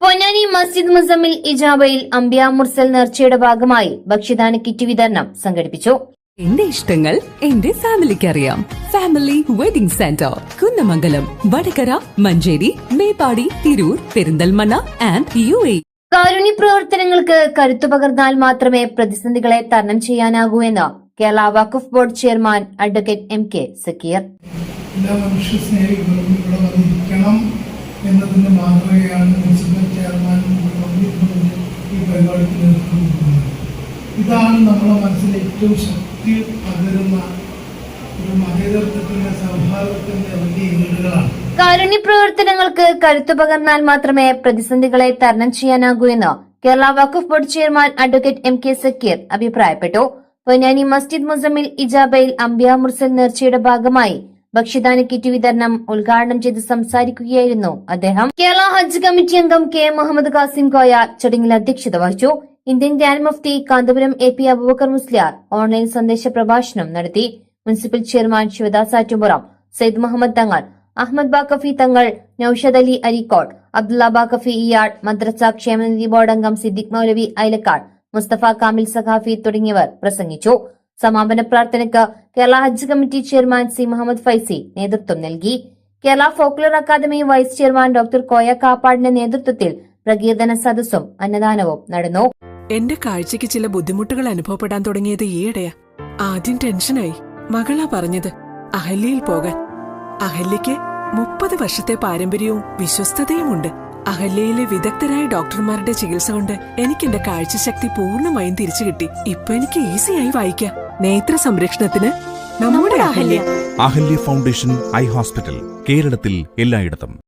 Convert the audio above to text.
പൊന്നാനി മസ്ജിദ് മുസമ്മിൽ ഇജാബയിൽ അംബിയ മുർസൽ നേർച്ചയുടെ ഭാഗമായി ഭക്ഷ്യദാന കിറ്റ് വിതരണം സംഘടിപ്പിച്ചു. എന്റെ ഇഷ്ടങ്ങൾ എന്റെ ഫാമിലിക്ക് അറിയാം. Family wedding centre, Kunnamangalam, Vadakara, Manjeri, Meppadi, Tirur, Perinthalmanna and UAE. കാരുണ്യ പ്രവർത്തനങ്ങൾക്ക് കരുത്തു പകർന്നാൽ മാത്രമേ പ്രതിസന്ധികളെ തരണം ചെയ്യാനാകൂ എന്ന് Kerala Waqf board chairman advocate MK Zakir. എല്ലാ മനുഷ്യ സ്നേഹികളും ഇവിടെ വന്നിരിക്കണം എന്നതിന്റെ മാതൃകയാണ് മുനിസിപ്പൽ ചെയർമാൻ ഈ പരിപാടിക്ക് നേതൃത്വം കൊടുക്കുന്നത്. ഇതാണ് നമ്മുടെ മനസ്സിൽ ഏറ്റവും ശക്തി പകരുന്ന ഒരു മതേതരത്വത്തിന്റെ സൗഹാർദ്ദത്തിന്റെ വലിയ ഏടുകളാണ്. കാരുണ്യ പ്രവർത്തനങ്ങൾക്ക് കരുത്തു പകർന്നാൽ മാത്രമേ പ്രതിസന്ധികളെ തരണം ചെയ്യാനാകൂ എന്ന് Kerala Waqf board chairman advocate MK Zakir അഭിപ്രായപ്പെട്ടു. പൊന്നാനി മസ്ജിദ് മുസമ്മിൽ ഇജാബയിൽ അംബിയ മുർസൽ നേർച്ചയുടെ ഭാഗമായി ഭക്ഷ്യദാന കിറ്റ് വിതരണം ഉദ്ഘാടനം ചെയ്ത് സംസാരിക്കുകയായിരുന്നു അദ്ദേഹം. കേരള ഹജ്ജ് കമ്മിറ്റി അംഗം K മുഹമ്മദ് ഖാസിം കോയ ചടങ്ങിൽ അധ്യക്ഷത വഹിച്ചു. Indian grand Mufti Kanthapuram AP Abubakar Musliyar online സന്ദേശ പ്രഭാഷണം നടത്തി. മുനിസിപ്പൽ ചെയർമാൻ ശിവദാസ് ആറ്റുപുറം, സയ്യിദ് മുഹമ്മദ് തങ്ങൾ, അഹമ്മദ് ബാക്കഫി തങ്ങൾ, നൌഷദ് അലി അരീക്കോട്, അബ്ദുള്ള ബാക്കഫി ഇയാൾ, മദ്രസ ക്ഷേമനിധി ബോർഡ് അംഗം സിദ്ദിഖ് മൗലവി ഐലക്കാട്, മുസ്തഫ കാമിൽ സഖാഫി തുടങ്ങിയവർ പ്രസംഗിച്ചു. സമാപന പ്രാർത്ഥനയ്ക്ക് Kerala Hajj committee chairman C Muhammad Faizy നേതൃത്വം നൽകി. Kerala folklore academy vice chairman doctor Koya കാപ്പാടിന്റെ നേതൃത്വത്തിൽ പ്രകീർത്തന സദസ്സും അന്നദാനവും നടന്നു. എന്റെ കാഴ്ചയ്ക്ക് ചില ബുദ്ധിമുട്ടുകൾ അനുഭവപ്പെടാൻ തുടങ്ങിയത് ഈയിടെയാ. ആദ്യം ടെൻഷനായി. മകളാ പറഞ്ഞത് അഹല്യയിൽ പോകാൻ. അഹല്യയ്ക്ക് 30 വർഷത്തെ പാരമ്പര്യവും വിശ്വസ്തതയുമുണ്ട്. അഹല്യയിലെ വിദഗ്ധരായ ഡോക്ടർമാരുടെ ചികിത്സ കൊണ്ട് എനിക്ക് എന്റെ കാഴ്ചശക്തി പൂർണ്ണമായും തിരിച്ചു കിട്ടി. ഇപ്പൊ എനിക്ക് ഈസിയായി വായിക്കാം. നേത്ര സംരക്ഷണത്തിന് നമ്മുടെ Ahalya. Ahalya foundation eye hospital, കേരളത്തിൽ എല്ലായിടത്തും.